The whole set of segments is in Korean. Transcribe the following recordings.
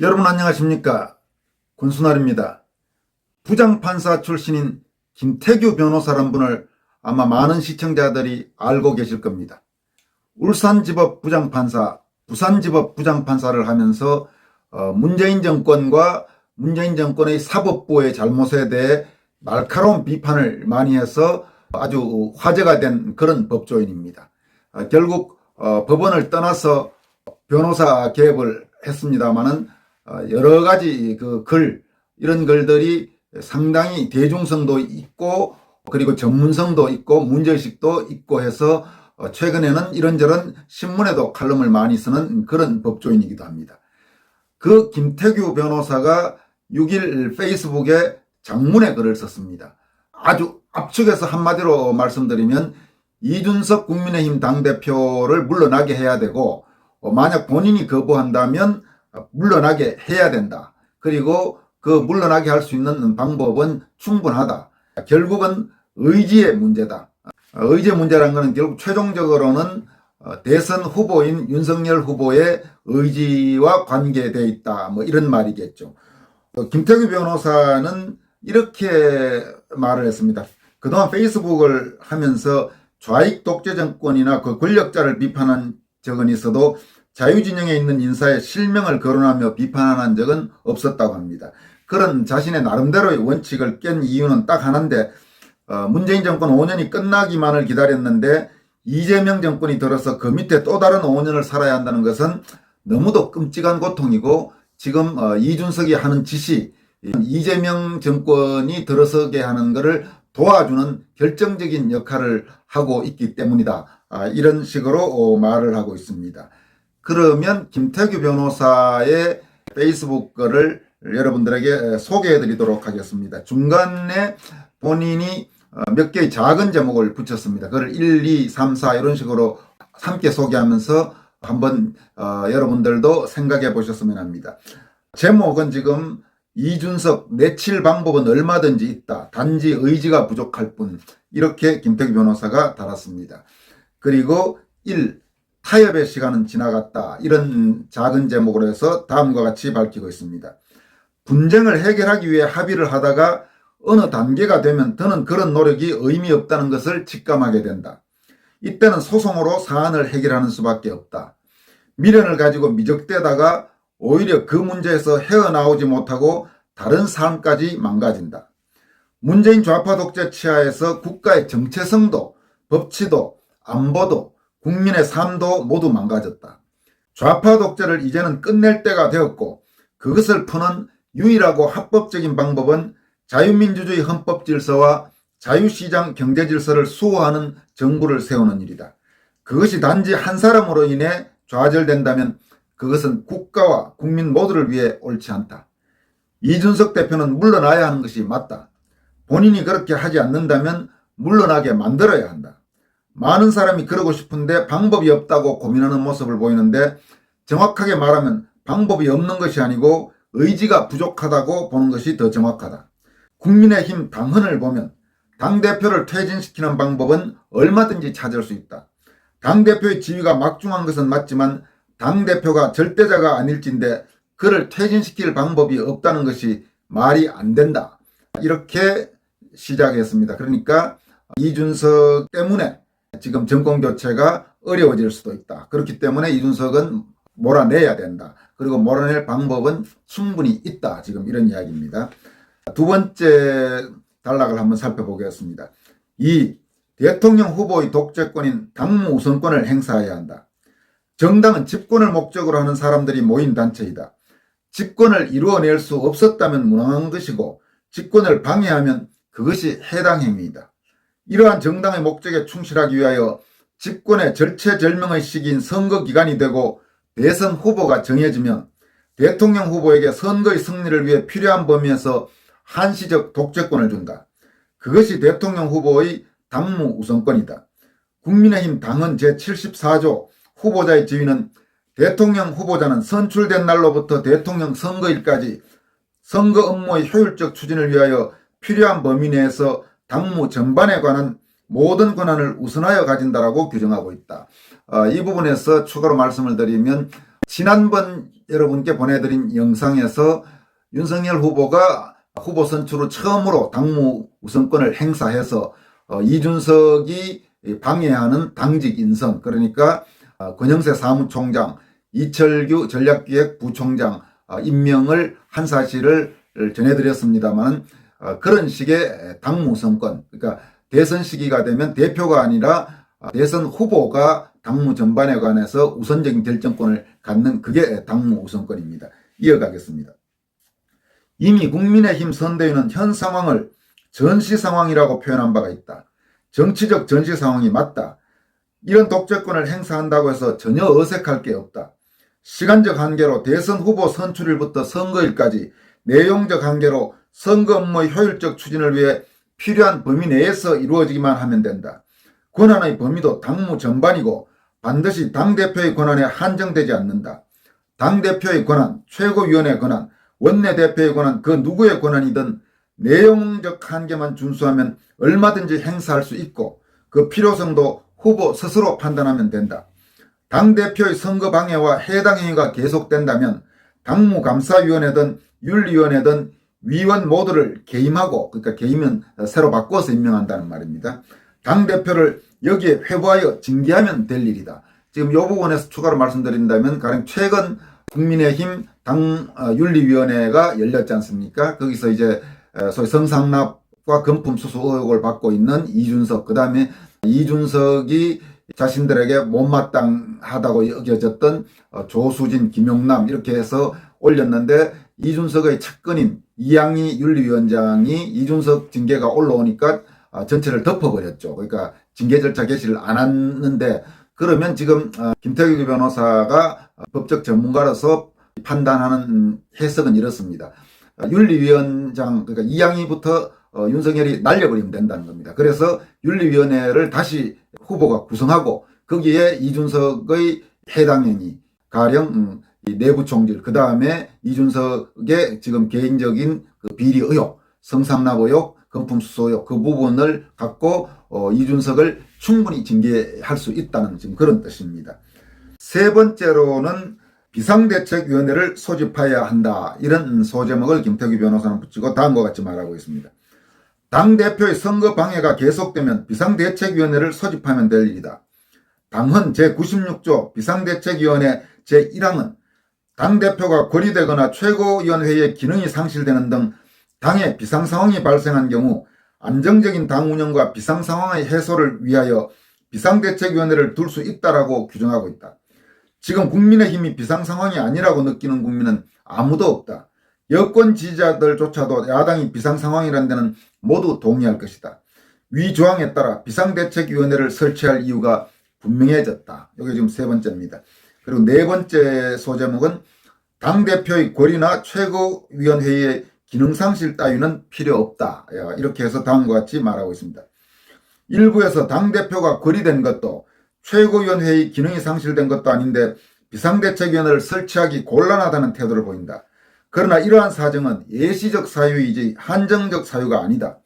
여러분 안녕하십니까? 권순알입니다. 부장판사 출신인 김태규 변호사란 분을 아마 많은 시청자들이 알고 계실 겁니다. 울산지법 부장판사, 부산지법 부장판사를 하면서 문재인 정권과 문재인 정권의 사법부의 잘못에 대해 날카로운 비판을 많이 해서 아주 화제가 된 그런 법조인입니다. 결국 법원을 떠나서 변호사 개업을 했습니다마는 여러 가지 이런 글들이 상당히 대중성도 있고 그리고 전문성도 있고 문제의식도 있고 해서 최근에는 이런저런 신문에도 칼럼을 많이 쓰는 그런 법조인이기도 합니다. 그 김태규 변호사가 6일 페이스북에 장문의 글을 썼습니다. 아주 압축해서 한마디로 말씀드리면 이준석 국민의힘 당대표를 물러나게 해야 되고 만약 본인이 거부한다면 물러나게 해야 된다. 그리고 그 물러나게 할 수 있는 방법은 충분하다. 결국은 의지의 문제다. 의지의 문제라는 것은 결국 최종적으로는 대선 후보인 윤석열 후보의 의지와 관계되어 있다. 뭐 이런 말이겠죠. 김태규 변호사는 이렇게 말을 했습니다. 그동안 페이스북을 하면서 좌익 독재 정권이나 그 권력자를 비판한 적은 있어도 자유진영에 있는 인사의 실명을 거론하며 비판한 적은 없었다고 합니다. 그런 자신의 나름대로의 원칙을 깬 이유는 딱 하나인데 문재인 정권 5년이 끝나기만을 기다렸는데 이재명 정권이 들어서 그 밑에 또 다른 5년을 살아야 한다는 것은 너무도 끔찍한 고통이고 지금 이준석이 하는 짓이 이재명 정권이 들어서게 하는 것을 도와주는 결정적인 역할을 하고 있기 때문이다. 이런 식으로 말을 하고 있습니다. 그러면 김태규 변호사의 페이스북 글을 여러분들에게 소개해 드리도록 하겠습니다. 중간에 본인이 몇 개의 작은 제목을 붙였습니다. 그걸 1, 2, 3, 4 이런 식으로 함께 소개하면서 한번 여러분들도 생각해 보셨으면 합니다. 제목은 지금 이준석 내칠 방법은 얼마든지 있다. 단지 의지가 부족할 뿐. 이렇게 김태규 변호사가 달았습니다. 그리고 1. 타협의 시간은 지나갔다. 이런 작은 제목으로 해서 다음과 같이 밝히고 있습니다. 분쟁을 해결하기 위해 합의를 하다가 어느 단계가 되면 더는 그런 노력이 의미 없다는 것을 직감하게 된다. 이때는 소송으로 사안을 해결하는 수밖에 없다. 미련을 가지고 미적대다가 오히려 그 문제에서 헤어나오지 못하고 다른 삶까지 망가진다. 문재인 좌파 독재 치하에서 국가의 정체성도 법치도 안보도 국민의 삶도 모두 망가졌다. 좌파 독재를 이제는 끝낼 때가 되었고 그것을 푸는 유일하고 합법적인 방법은 자유민주주의 헌법 질서와 자유시장 경제 질서를 수호하는 정부를 세우는 일이다. 그것이 단지 한 사람으로 인해 좌절된다면 그것은 국가와 국민 모두를 위해 옳지 않다. 이준석 대표는 물러나야 하는 것이 맞다. 본인이 그렇게 하지 않는다면 물러나게 만들어야 한다. 많은 사람이 그러고 싶은데 방법이 없다고 고민하는 모습을 보이는데 정확하게 말하면 방법이 없는 것이 아니고 의지가 부족하다고 보는 것이 더 정확하다. 국민의힘 당헌을 보면 당대표를 퇴진시키는 방법은 얼마든지 찾을 수 있다. 당대표의 지위가 막중한 것은 맞지만 당대표가 절대자가 아닐진데 그를 퇴진시킬 방법이 없다는 것이 말이 안 된다. 이렇게 시작했습니다. 그러니까 이준석 때문에 지금 정권교체가 어려워질 수도 있다. 그렇기 때문에 이준석은 몰아내야 된다. 그리고 몰아낼 방법은 충분히 있다. 지금 이런 이야기입니다. 두 번째 단락을 한번 살펴보겠습니다. 2. 대통령 후보의 독재권인 당무 우선권을 행사해야 한다. 정당은 집권을 목적으로 하는 사람들이 모인 단체이다. 집권을 이루어낼 수 없었다면 무능한 것이고 집권을 방해하면 그것이 해당 행위이다. 이러한 정당의 목적에 충실하기 위하여 집권의 절체절명의 시기인 선거 기간이 되고 대선 후보가 정해지면 대통령 후보에게 선거의 승리를 위해 필요한 범위에서 한시적 독재권을 준다. 그것이 대통령 후보의 당무 우선권이다. 국민의힘 당헌 제74조 후보자의 지위는 대통령 후보자는 선출된 날로부터 대통령 선거일까지 선거 업무의 효율적 추진을 위하여 필요한 범위 내에서 당무 전반에 관한 모든 권한을 우선하여 가진다라고 규정하고 있다. 이 부분에서 추가로 말씀을 드리면 지난번 여러분께 보내드린 영상에서 윤석열 후보가 후보 선출 후 처음으로 당무 우선권을 행사해서 이준석이 방해하는 당직 인선, 그러니까 권영세 사무총장, 이철규 전략기획부총장 임명을 한 사실을 전해드렸습니다만, 그런 식의 당무 우선권, 그러니까 대선 시기가 되면 대표가 아니라 대선 후보가 당무 전반에 관해서 우선적인 결정권을 갖는, 그게 당무 우선권입니다. 이어가겠습니다. 이미 국민의힘 선대위는 현 상황을 전시 상황이라고 표현한 바가 있다. 정치적 전시 상황이 맞다. 이런 독재권을 행사한다고 해서 전혀 어색할 게 없다. 시간적 한계로 대선 후보 선출일부터 선거일까지, 내용적 한계로 선거 업무의 효율적 추진을 위해 필요한 범위 내에서 이루어지기만 하면 된다. 권한의 범위도 당무 전반이고 반드시 당대표의 권한에 한정되지 않는다. 당대표의 권한, 최고위원회 권한, 원내대표의 권한, 그 누구의 권한이든 내용적 한계만 준수하면 얼마든지 행사할 수 있고, 그 필요성도 후보 스스로 판단하면 된다. 당대표의 선거 방해와 해당 행위가 계속된다면 당무감사위원회든 윤리위원회든 위원 모두를 개임하고, 그러니까 개임은 새로 바꿔서 임명한다는 말입니다. 당대표를 여기에 회부하여 징계하면 될 일이다. 지금 이 부분에서 추가로 말씀드린다면, 가령 최근 국민의힘 윤리위원회가 열렸지 않습니까? 거기서 이제 소위 성상납과 금품 수수 의혹을 받고 있는 이준석, 그 다음에 이준석이 자신들에게 못마땅하다고 여겨졌던 조수진, 김용남 이렇게 해서 올렸는데, 이준석의 측근인 이양희 윤리위원장이 이준석 징계가 올라오니까 전체를 덮어버렸죠. 그러니까 징계 절차 개시를 안 했는데, 그러면 지금 김태규 변호사가 법적 전문가로서 판단하는 해석은 이렇습니다. 윤리위원장, 그러니까 이양희부터 윤석열이 날려버리면 된다는 겁니다. 그래서 윤리위원회를 다시 후보가 구성하고, 거기에 이준석의 해당 행위, 가령 내부 총질, 그 다음에 이준석의 지금 개인적인 그 비리 의혹, 성상납 의혹, 금품 수수 의혹, 그 부분을 갖고 이준석을 충분히 징계할 수 있다는 지금 그런 뜻입니다. 세 번째로는 비상대책위원회를 소집해야 한다, 이런 소제목을 김태규 변호사는 붙이고 다음과 같이 말하고 있습니다. 당대표의 선거 방해가 계속되면 비상대책위원회를 소집하면 될 일이다. 당헌 제96조 비상대책위원회 제1항은 당대표가 고리되거나 최고위원회의 기능이 상실되는 등 당의 비상상황이 발생한 경우 안정적인 당 운영과 비상상황의 해소를 위하여 비상대책위원회를 둘 수 있다라고 규정하고 있다. 지금 국민의힘이 비상상황이 아니라고 느끼는 국민은 아무도 없다. 여권 지지자들조차도 야당이 비상상황이라는 데는 모두 동의할 것이다. 위 조항에 따라 비상대책위원회를 설치할 이유가 분명해졌다. 이게 지금 세 번째입니다. 그리고 네 번째 소제목은 당대표의 권리나 최고위원회의 기능상실 따위는 필요 없다. 이렇게 해서 다음과 같이 말하고 있습니다. 일부에서 당대표가 거리된 것도 최고위원회의 기능이 상실된 것도 아닌데 비상대책위원회를 설치하기 곤란하다는 태도를 보인다. 그러나 이러한 사정은 예시적 사유이지 한정적 사유가 아니다.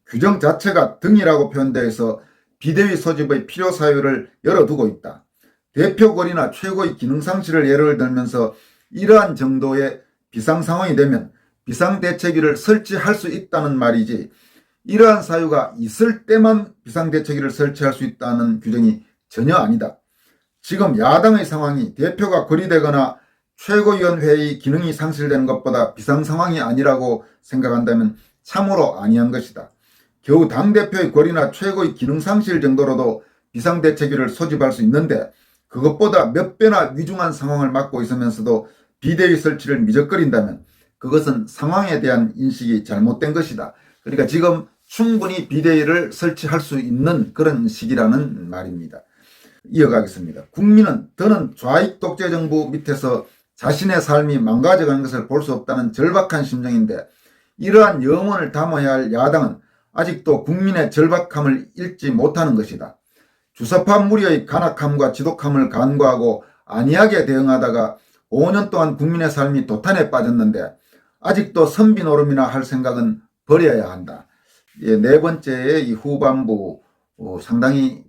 규정 자체가 등이라고 표현되어 있어 비대위 소집의 필요 사유를 열어두고 있다. 대표 권리나 최고의 기능 상실을 예를 들면서 이러한 정도의 비상 상황이 되면 비상대책위를 설치할 수 있다는 말이지, 이러한 사유가 있을 때만 비상대책위를 설치할 수 있다는 규정이 전혀 아니다. 지금 야당의 상황이 대표가 거리되거나 최고위원회의 기능이 상실되는 것보다 비상상황이 아니라고 생각한다면 참으로 아니한 것이다. 겨우 당대표의 권리나 최고의 기능 상실 정도로도 비상대책위를 소집할 수 있는데, 그것보다 몇 배나 위중한 상황을 맞고 있으면서도 비대위 설치를 미적거린다면 그것은 상황에 대한 인식이 잘못된 것이다. 그러니까 지금 충분히 비대위를 설치할 수 있는 그런 시기라는 말입니다. 이어가겠습니다. 국민은 더는 좌익 독재 정부 밑에서 자신의 삶이 망가져가는 것을 볼 수 없다는 절박한 심정인데, 이러한 영혼을 담아야 할 야당은 아직도 국민의 절박함을 읽지 못하는 것이다. 주사파 무리의 간악함과 지독함을 간과하고 안이하게 대응하다가 5년 동안 국민의 삶이 도탄에 빠졌는데 아직도 선비 노름이나 할 생각은 버려야 한다. 네 번째의 이 후반부 상당히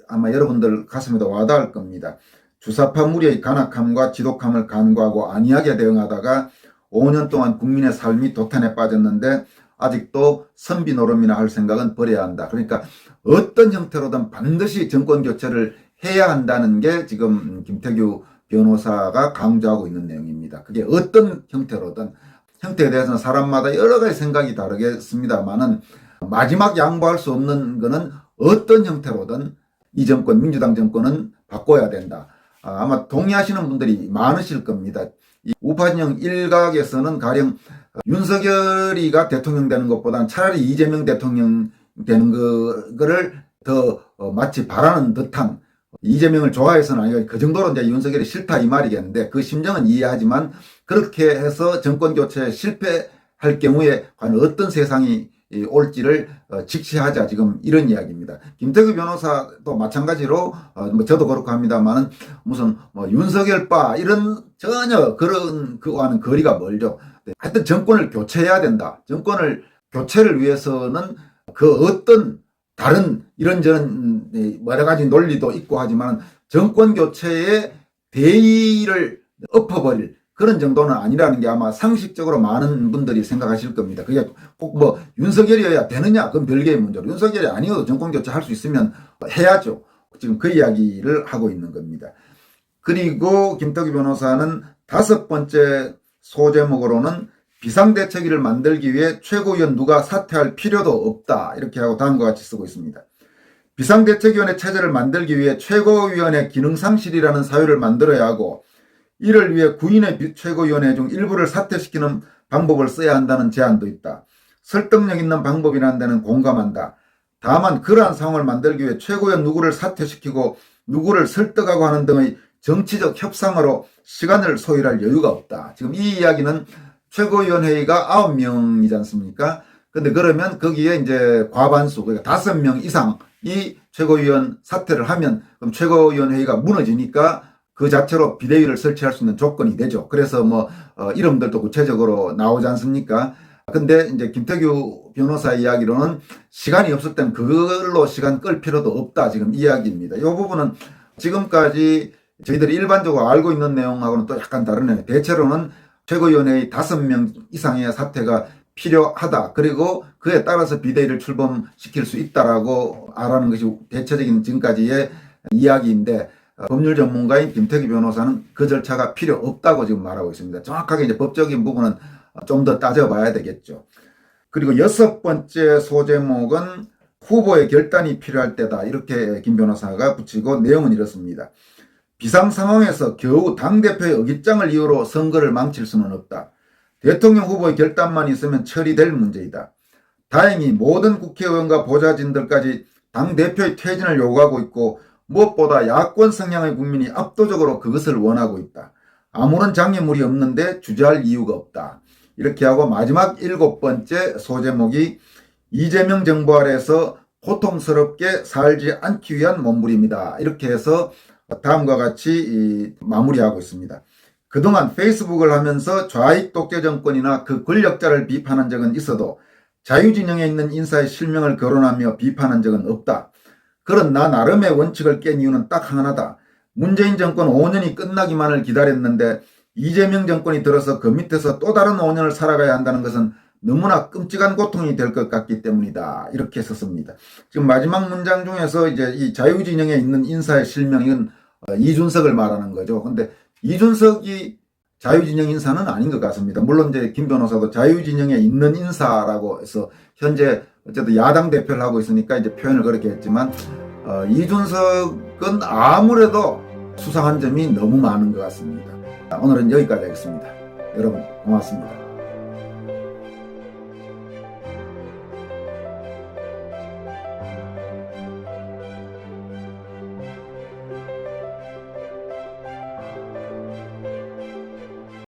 아마 여러분들 가슴에도 와닿을 겁니다. 주사파 무리의 간악함과 지독함을 간과하고 안이하게 대응하다가 5년 동안 국민의 삶이 도탄에 빠졌는데 아직도 선비 노름이나 할 생각은 버려야 한다. 그러니까 어떤 형태로든 반드시 정권 교체를 해야 한다는 게 지금 김태규 변호사가 강조하고 있는 내용입니다. 그게 어떤 형태로든, 형태에 대해서는 사람마다 여러 가지 생각이 다르겠습니다만은 마지막 양보할 수 없는 거는 어떤 형태로든 이 정권, 민주당 정권은 바꿔야 된다. 아마 동의하시는 분들이 많으실 겁니다. 이 우파 진영 일각에서는 가령 윤석열이가 대통령 되는 것보다는 차라리 이재명 대통령 되는 거를 더 마치 바라는 듯한, 이재명을 좋아해서는 아니고 그 정도로 이제 윤석열이 싫다 이 말이겠는데 그 심정은 이해하지만 그렇게 해서 정권 교체에 실패할 경우에 과연 어떤 세상이 올지를 직시하자, 지금 이런 이야기입니다. 김태규 변호사도 마찬가지로 저도 그렇고 합니다만 무슨 윤석열바 이런 전혀 그런 그와는 거리가 멀죠. 하여튼 정권을 교체해야 된다. 정권을 교체를 위해서는 그 어떤 다른 이런저런 여러 가지 논리도 있고 하지만 정권 교체의 대의를 엎어버릴 그런 정도는 아니라는 게 아마 상식적으로 많은 분들이 생각하실 겁니다. 그게 꼭 뭐 윤석열이어야 되느냐, 그건 별개의 문제로, 윤석열이 아니어도 정권 교체할 수 있으면 해야죠. 지금 그 이야기를 하고 있는 겁니다. 그리고 김태규 변호사는 5번째 소제목으로는 비상대책위를 만들기 위해 최고위원 누가 사퇴할 필요도 없다, 이렇게 하고 다음과 같이 쓰고 있습니다. 비상대책위원회 체제를 만들기 위해 최고위원회 기능상실이라는 사유를 만들어야 하고 이를 위해 구인의 최고위원회 중 일부를 사퇴시키는 방법을 써야 한다는 제안도 있다. 설득력 있는 방법이라는 데는 공감한다. 다만 그러한 상황을 만들기 위해 최고위원 누구를 사퇴시키고 누구를 설득하고 하는 등의 정치적 협상으로 시간을 소요할 여유가 없다. 지금 이 이야기는 최고위원회의가 9명이지 않습니까? 근데 그러면 거기에 이제 과반수, 그러니까 5명 이상이 최고위원 사퇴를 하면 그럼 최고위원회의가 무너지니까 그 자체로 비대위를 설치할 수 있는 조건이 되죠. 그래서 이름들도 구체적으로 나오지 않습니까? 근데 이제 김태규 변호사 이야기로는 시간이 없을 땐 그걸로 시간 끌 필요도 없다, 지금 이야기입니다. 이 부분은 지금까지 저희들이 일반적으로 알고 있는 내용하고는 또 약간 다르네요. 대체로는 최고위원회의 5명 이상의 사퇴가 필요하다. 그리고 그에 따라서 비대위를 출범시킬 수 있다라고 알아는 것이 대체적인 지금까지의 이야기인데 법률 전문가인 김태규 변호사는 그 절차가 필요 없다고 지금 말하고 있습니다. 정확하게 이제 법적인 부분은 좀 더 따져봐야 되겠죠. 그리고 6번째 소제목은 후보의 결단이 필요할 때다, 이렇게 김 변호사가 붙이고 내용은 이렇습니다. 비상 상황에서 겨우 당대표의 의깃장을 이유로 선거를 망칠 수는 없다. 대통령 후보의 결단만 있으면 처리될 문제이다. 다행히 모든 국회의원과 보좌진들까지 당대표의 퇴진을 요구하고 있고 무엇보다 야권 성향의 국민이 압도적으로 그것을 원하고 있다. 아무런 장애물이 없는데 주저할 이유가 없다. 이렇게 하고 마지막 7번째 소제목이 이재명 정부 아래에서 고통스럽게 살지 않기 위한 몸부림이다. 이렇게 해서 다음과 같이 마무리하고 있습니다. 그동안 페이스북을 하면서 좌익 독재 정권이나 그 권력자를 비판한 적은 있어도 자유진영에 있는 인사의 실명을 거론하며 비판한 적은 없다. 그런 나 나름의 원칙을 깬 이유는 딱 하나다. 문재인 정권 5년이 끝나기만을 기다렸는데 이재명 정권이 들어서 그 밑에서 또 다른 5년을 살아가야 한다는 것은 너무나 끔찍한 고통이 될 것 같기 때문이다. 이렇게 썼습니다. 지금 마지막 문장 중에서 이제 이 자유진영에 있는 인사의 실명은 이준석을 말하는 거죠. 근데 이준석이 자유진영 인사는 아닌 것 같습니다. 물론 이제 김 변호사도 자유진영에 있는 인사라고 해서 현재 어쨌든 야당 대표를 하고 있으니까 이제 표현을 그렇게 했지만 이준석은 아무래도 수상한 점이 너무 많은 것 같습니다. 오늘은 여기까지 하겠습니다. 여러분 고맙습니다.